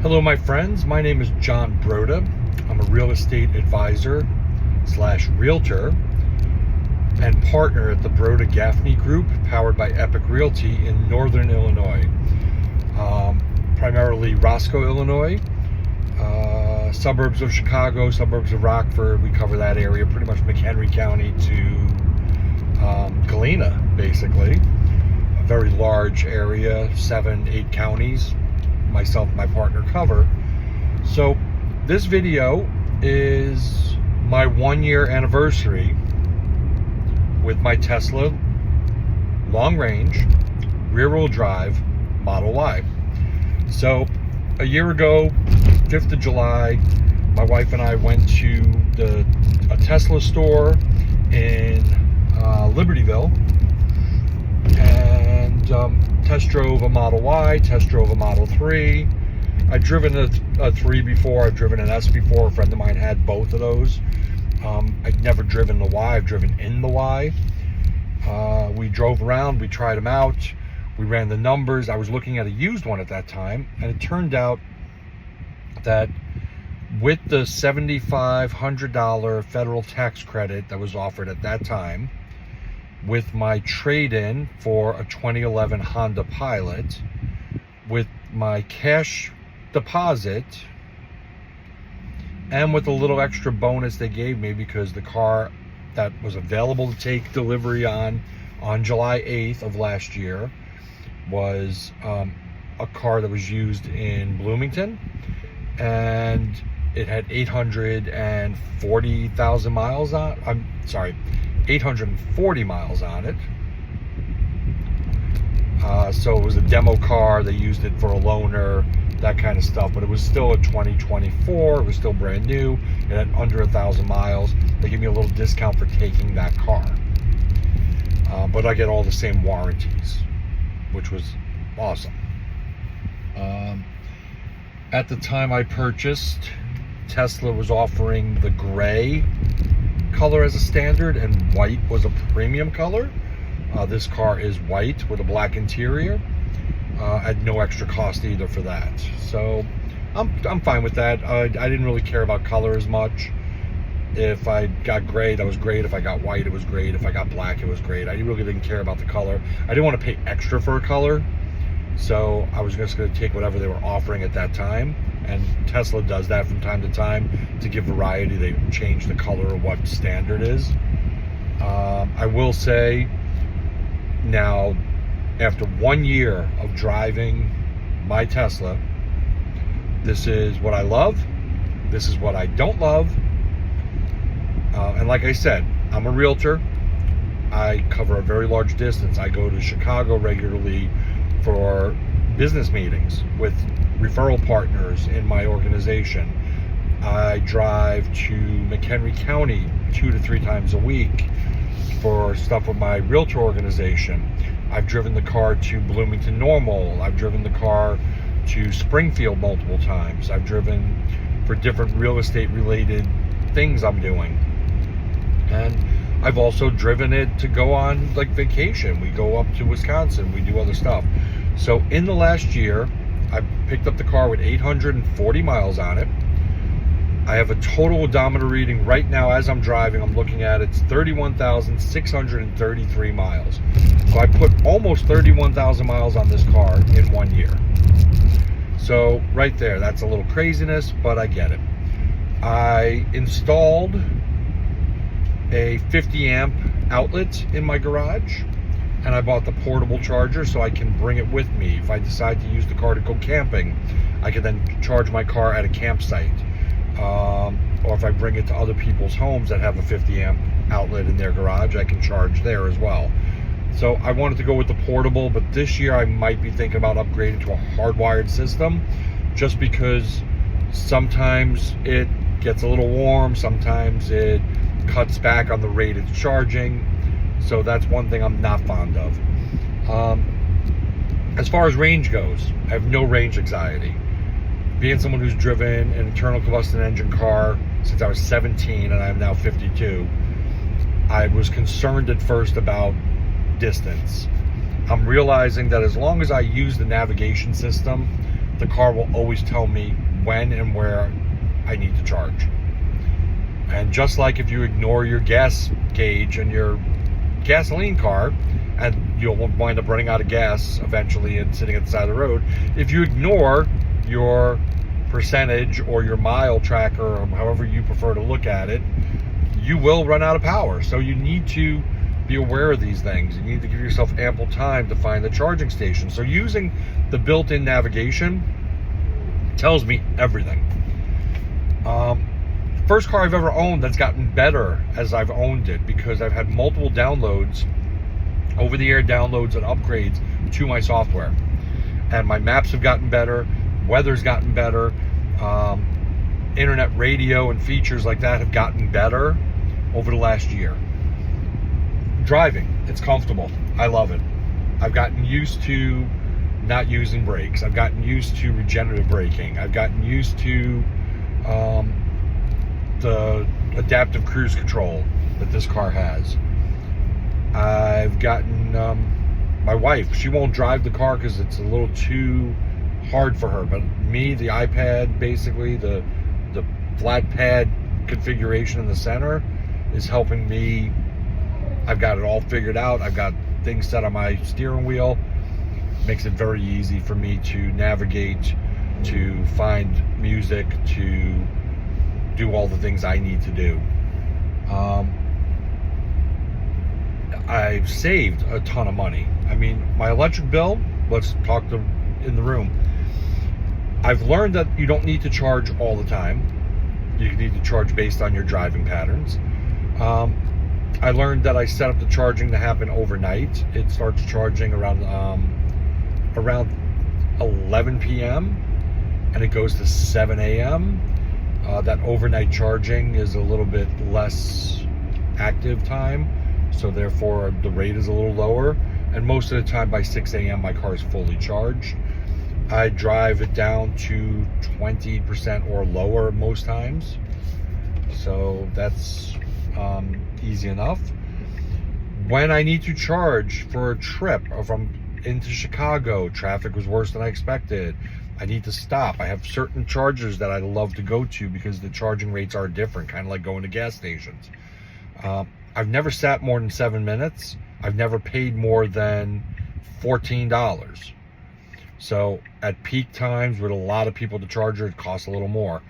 Hello, my friends. My name is John Broda. I'm a real estate advisor / realtor and partner at the Broda Gaffney Group, powered by Epic Realty in Northern Illinois. Primarily Roscoe, Illinois, suburbs of Chicago, suburbs of Rockford. We cover that area, pretty much McHenry County to Galena, basically. A very large area, 7-8 counties. Myself and my partner cover. So this video is my 1-year anniversary with my Tesla long range rear wheel drive Model Y. So a year ago, 5th of July, my wife and I went to a Tesla store in Libertyville and test drove a Model Y, test drove a Model 3. I'd driven a 3 before, I've driven an S before. A friend of mine had both of those. I'd never driven the Y, I've driven in the Y. We drove around, we tried them out, we ran the numbers. I was looking at a used one at that time, and it turned out that with the $7,500 federal tax credit that was offered at that time, with my trade-in for a 2011 Honda Pilot, with my cash deposit, and with a little extra bonus they gave me because the car that was available to take delivery on July 8th of last year was a car that was used in Bloomington, and it had 840,000 miles on. 840 miles on it. So it was a demo car. They used it for a loaner, that kind of stuff. But it was still a 2024. It was still brand new. It had under 1,000 miles. They gave me a little discount for taking that car. But I get all the same warranties, which was awesome. At the time I purchased, Tesla was offering the gray color as a standard, and white was a premium color. This car is white with a black interior, at no extra cost either for that. So I'm fine with that. I didn't really care about color as much. If I got gray, that was great. If I got white, it was great. If I got black, it was great. I really didn't care about the color. I didn't want to pay extra for a color, so I was just going to take whatever they were offering at that time. And Tesla does that from time to time to give variety. They change the color of what standard is. I will say now, after 1 year of driving my Tesla, this is what I love. This is what I don't love. And like I said, I'm a realtor. I cover a very large distance. I go to Chicago regularly for business meetings with referral partners in my organization. I drive to McHenry County 2 to 3 times a week for stuff with my realtor organization. I've driven the car to Bloomington Normal. I've driven the car to Springfield multiple times. I've driven for different real estate related things I'm doing. And I've also driven it to go on like vacation. We go up to Wisconsin, we do other stuff. So in the last year, I picked up the car with 840 miles on it. I have a total odometer reading right now as I'm driving. I'm looking at it's 31,633 miles. So I put almost 31,000 miles on this car in 1 year. So right there, that's a little craziness, but I get it. I installed a 50 amp outlet in my garage, and I bought the portable charger so I can bring it with me. If I decide to use the car to go camping, I can then charge my car at a campsite. Or if I bring it to other people's homes that have a 50 amp outlet in their garage, I can charge there as well. So I wanted to go with the portable, but this year I might be thinking about upgrading to a hardwired system, just because sometimes it gets a little warm, sometimes it cuts back on the rate it's charging. So that's one thing I'm not fond of. As far as range goes, I have no range anxiety. Being someone who's driven an internal combustion engine car since I was 17 and I'm now 52, I was concerned at first about distance. I'm realizing that as long as I use the navigation system the car will always tell me when and where I need to charge. And just like if you ignore your gas gauge in your gasoline car, and you'll wind up running out of gas eventually and sitting at the side of the road, if you ignore your percentage or your mile tracker, or however you prefer to look at it, you will run out of power. So you need to be aware of these things. You need to give yourself ample time to find the charging station. So using the built-in navigation tells me everything. First car I've ever owned that's gotten better as I've owned it, because I've had multiple downloads, over-the-air downloads and upgrades to my software. And my maps have gotten better, weather's gotten better, internet radio and features like that have gotten better over the last year. Driving, it's comfortable. I love it. I've gotten used to not using brakes. I've gotten used to regenerative braking. I've gotten used to the adaptive cruise control that this car has. I've gotten my wife, she won't drive the car because it's a little too hard for her, but me, the iPad, basically the flat pad configuration in the center is helping me. I've got it all figured out. I've got things set on my steering wheel. Makes it very easy for me to navigate, to find music, to do all the things I need to do. I've saved a ton of money. I mean, my electric bill, let's talk in the room. I've learned that you don't need to charge all the time. You need to charge based on your driving patterns. I learned that I set up the charging to happen overnight. It starts charging around 11 p.m. and it goes to 7 a.m. That overnight charging is a little bit less active time, so therefore the rate is a little lower. And most of the time by 6 a.m. my car is fully charged. I drive it down to 20% or lower most times, so that's easy enough. When I need to charge for a trip, or if I'm into Chicago, traffic was worse than I expected, I need to stop. I have certain chargers that I love to go to because the charging rates are different, kind of like going to gas stations. I've never sat more than 7 minutes. I've never paid more than $14. So at peak times with a lot of people to charge it costs a little more.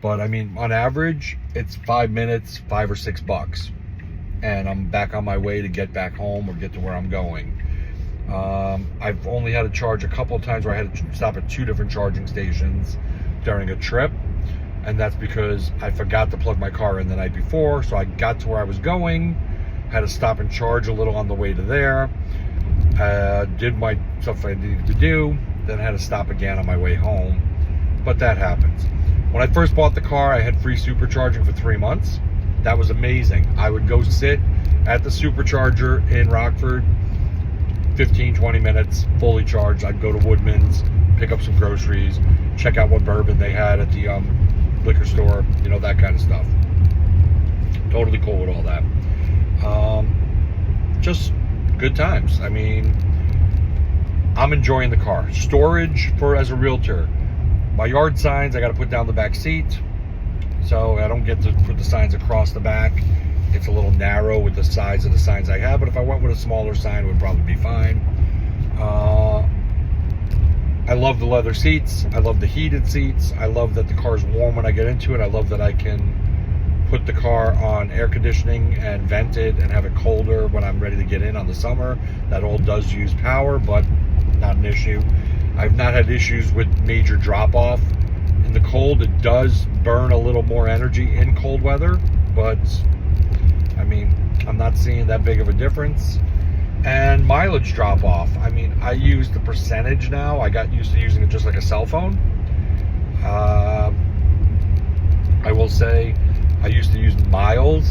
But I mean, on average, it's 5 minutes, $5 or $6. And I'm back on my way to get back home or get to where I'm going. I've only had to charge a couple of times where I had to stop at 2 different charging stations during a trip. And that's because I forgot to plug my car in the night before. So I got to where I was going, had to stop and charge a little on the way to there. Did my stuff I needed to do, then had to stop again on my way home. But that happens. When I first bought the car, I had free supercharging for 3 months. That was amazing. I would go sit at the supercharger in Rockford, 15-20 minutes, fully charged. I'd go to Woodman's, pick up some groceries, check out what bourbon they had at the liquor store, you know, that kind of stuff. Totally cool with all that. Just good times. I mean, I'm enjoying the car. Storage for as a realtor. My yard signs, I got to put down the back seat, so I don't get to put the signs across the back. It's a little narrow with the size of the signs I have, but if I went with a smaller sign, it would probably be fine. I love the leather seats. I love the heated seats. I love that the car's warm when I get into it. I love that I can put the car on air conditioning and vent it and have it colder when I'm ready to get in on the summer. That all does use power, but not an issue. I've not had issues with major drop-off. In the cold, it does burn a little more energy in cold weather, but I mean, I'm not seeing that big of a difference. And mileage drop-off, I mean, I use the percentage now. I got used to using it just like a cell phone. I will say I used to use miles,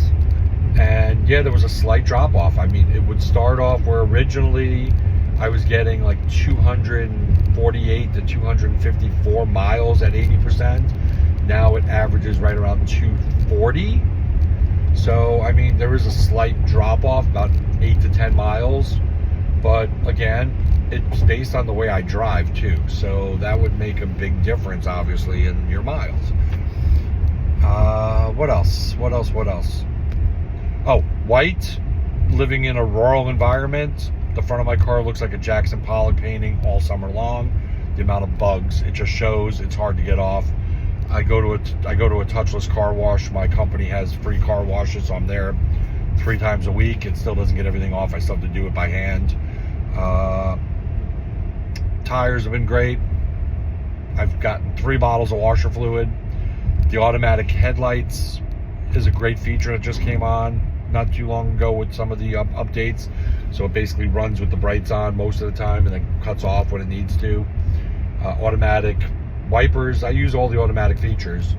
and yeah, there was a slight drop-off. I mean, it would start off where originally I was getting like 248 to 254 miles at 80%. Now it averages right around 240. So, I mean, there is a slight drop off, about 8 to 10 miles. But again, it's based on the way I drive too. So that would make a big difference, obviously, in your miles. What else? Oh, white, living in a rural environment. The front of my car looks like a Jackson Pollock painting all summer long. The amount of bugs, it just shows. It's hard to get off. I go to a touchless car wash. My company has free car washes, so I'm there 3 times a week. It still doesn't get everything off. I still have to do it by hand. Tires have been great. I've gotten 3 bottles of washer fluid. The automatic headlights is a great feature that just came on not too long ago with some of the updates. So it basically runs with the brights on most of the time and then cuts off when it needs to. Automatic wipers. I use all the automatic features,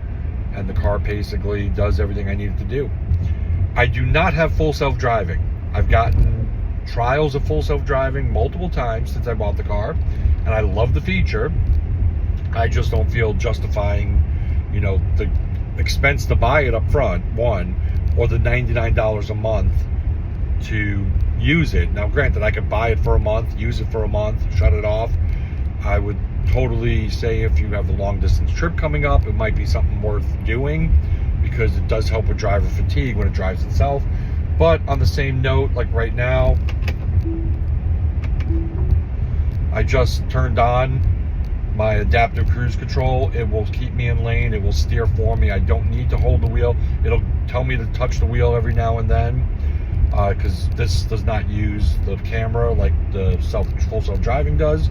and the car basically does everything I need it to do. I do not have full self-driving. I've gotten trials of full self-driving multiple times since I bought the car, and I love the feature. I just don't feel justifying, you know, the expense to buy it up front, one, or the $99 a month to use it. Now, granted, I could buy it for a month, use it for a month, shut it off. I would totally say if you have a long distance trip coming up, it might be something worth doing because it does help with driver fatigue when it drives itself. But on the same note, like right now, I just turned on my adaptive cruise control. It will keep me in lane. It will steer for me. I don't need to hold the wheel. It'll tell me to touch the wheel every now and then because this does not use the camera like the full self-driving does.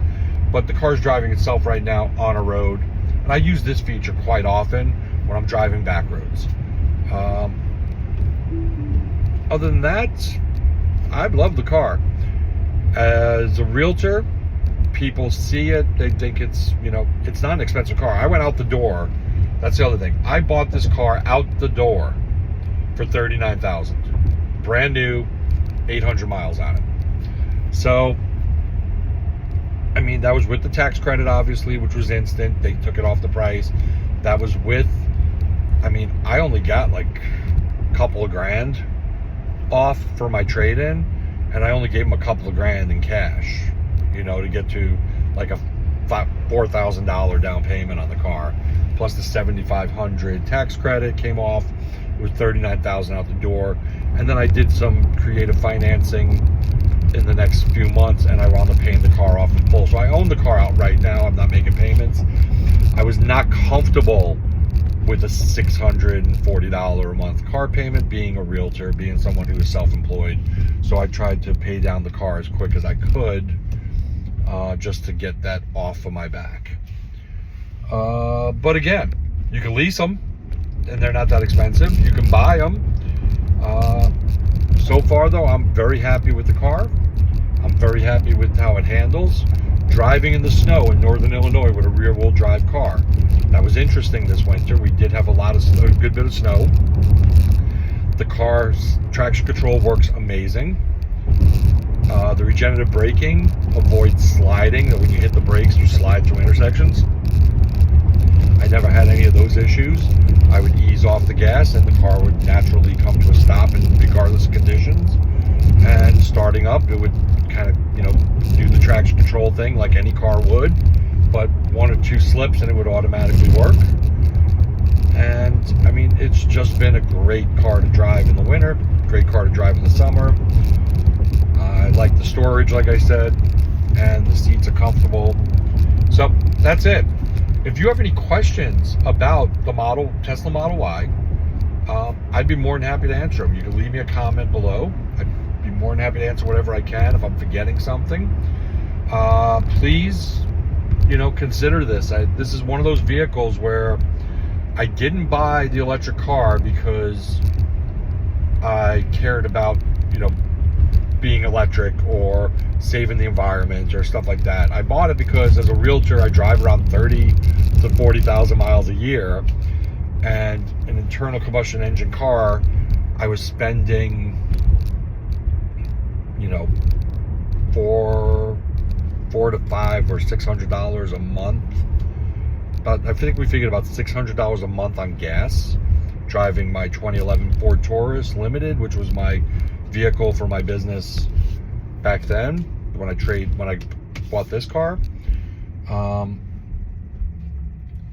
But the car's driving itself right now on a road. And I use this feature quite often when I'm driving back roads. Other than that, I love the car. As a realtor, people see it, they think it's, you know, it's not an expensive car. I went out the door. That's the other thing. I bought this car out the door for $39,000. Brand new, 800 miles on it. So, I mean, that was with the tax credit, obviously, which was instant. They took it off the price. That was with, I mean, I only got like a couple of grand off for my trade-in, and I only gave them a couple of grand in cash, you know, to get to like a $4,000 down payment on the car, plus the $7,500 tax credit came off. It was $39,000 out the door, and then I did some creative financing in the next few months, and I wound up paying the car off in full. So I own the car outright now. I'm not making payments. I was not comfortable with a $640 a month car payment, being a realtor, being someone who is self-employed. So I tried to pay down the car as quick as I could, just to get that off of my back. But again, you can lease them, and they're not that expensive. You can buy them. So far, though, I'm very happy with the car. I'm very happy with how it handles. Driving in the snow in northern Illinois with a rear-wheel drive car. That was interesting this winter. We did have a good bit of snow. The car's traction control works amazing. The regenerative braking avoids sliding. When you hit the brakes, you slide through intersections. I never had any of those issues. I would ease off the gas and the car would naturally come to a stop, and regardless of conditions. And starting up, it would kind of, you know, do the traction control thing like any car would, but 1 or 2 slips and it would automatically work. And I mean, it's just been a great car to drive in the winter, great car to drive in the summer. I like the storage, like I said, and the seats are comfortable. So that's it. If you have any questions about the Tesla Model Y, I'd be more than happy to answer them. You can leave me a comment below. I'd be more than happy to answer whatever I can. If I'm forgetting something, please, you know, consider this. This is one of those vehicles where I didn't buy the electric car because I cared about, you know, being electric or saving the environment or stuff like that. I bought it because as a realtor, I drive around 30 to 40,000 miles a year, and an internal combustion engine car, I was spending, you know, $400 to $500 or $600 a month. But I think we figured about $600 a month on gas, driving my 2011 Ford Taurus Limited, which was my vehicle for my business back then when I bought this car.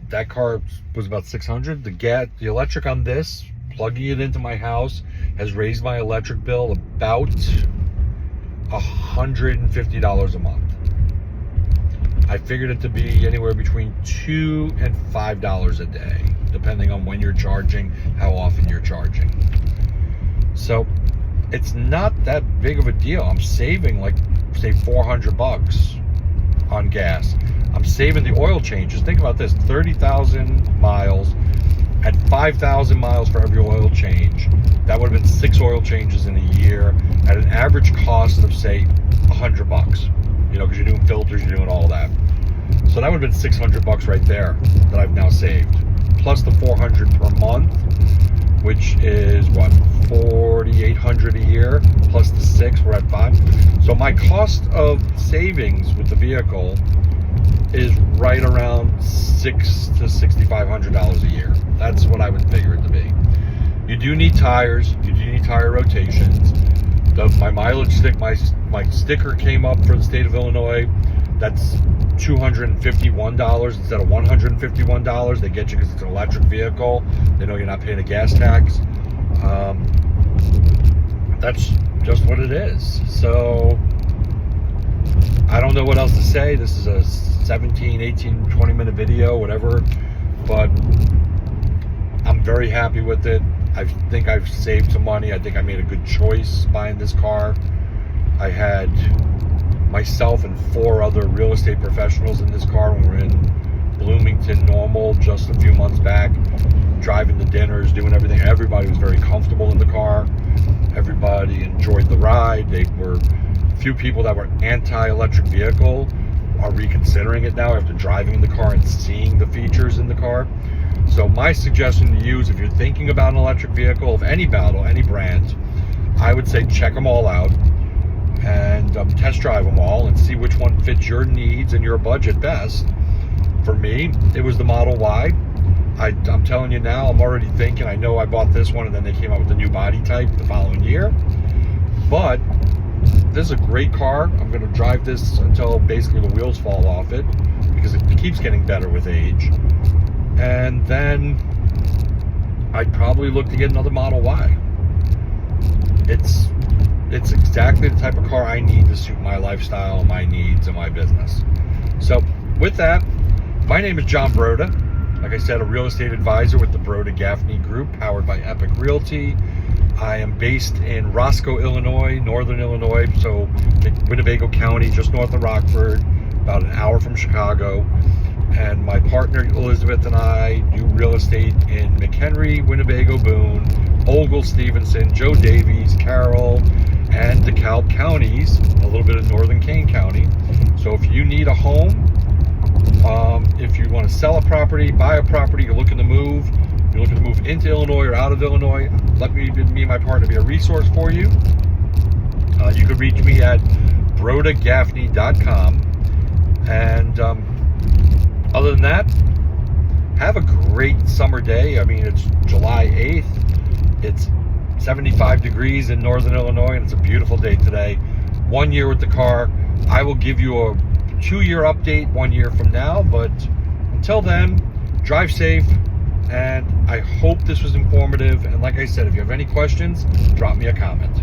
That car was about $600. The electric on this, plugging it into my house, has raised my electric bill about $150 a month. I figured it to be anywhere between $2 and $5 a day, depending on when you're charging, how often you're charging. So it's not that big of a deal. I'm saving like, say, $400 on gas. I'm saving the oil changes. Think about this, 30,000 miles at 5,000 miles for every oil change. That would have been 6 oil changes in a year at an average cost of, say, $100. You know, because you're doing filters, you're doing all that. So that would have been $600 right there that I've now saved. Plus the $400 per month, which is what, $4,800 a year, plus the 6, we're at 5. So my cost of savings with the vehicle is right around $600 to $6,500 a year. That's what I would figure it to be. You do need tires, you do need tire rotations. My mileage stick, my sticker came up for the state of Illinois. That's $251 instead of $151. They get you because it's an electric vehicle. They know you're not paying a gas tax. That's just what it is. So I don't know what else to say. This is a 17, 18, 20 minute video, whatever, but I'm very happy with it. I think I've saved some money. I think I made a good choice buying this car. I had myself and 4 other real estate professionals in this car when we were in Bloomington Normal just a few months back, driving the dinners, doing everything. Everybody was very comfortable in the car. Everybody enjoyed the ride. They were few people that were anti-electric vehicle are reconsidering it now after driving the car and seeing the features in the car. So my suggestion to you is, if you're thinking about an electric vehicle of any model, any brand, I would say check them all out and test drive them all and see which one fits your needs and your budget best. For me, it was the Model Y. I'm telling you now, I'm already thinking, I know I bought this one and then they came out with the new body type the following year, but this is a great car. I'm going to drive this until basically the wheels fall off it, because it keeps getting better with age. And then I'd probably look to get another Model Y. It's exactly the type of car I need to suit my lifestyle, my needs, and my business. So with that, my name is John Broda. Like I said, a real estate advisor with the Broda Gaffney Group, powered by Epic Realty. I am based in Roscoe, Illinois, northern Illinois, so Winnebago County, just north of Rockford, about an hour from Chicago. And my partner Elizabeth and I do real estate in McHenry, Winnebago, Boone, Ogle, Stevenson, Joe Davies, Carroll, and DeKalb counties, a little bit of northern Kane County. So if you need a home, if you want to sell a property, buy a property, you're looking to move into Illinois or out of Illinois, let me and my partner be a resource for you. You can reach me at brodagaffney.com. And other than that, have a great summer day. I mean, it's July 8th. It's 75 degrees in northern Illinois, and it's a beautiful day today. 1 year with the car. I will give you a 2-year update 1 year from now, but until then, drive safe. And I hope this was informative. And like I said, if you have any questions, drop me a comment.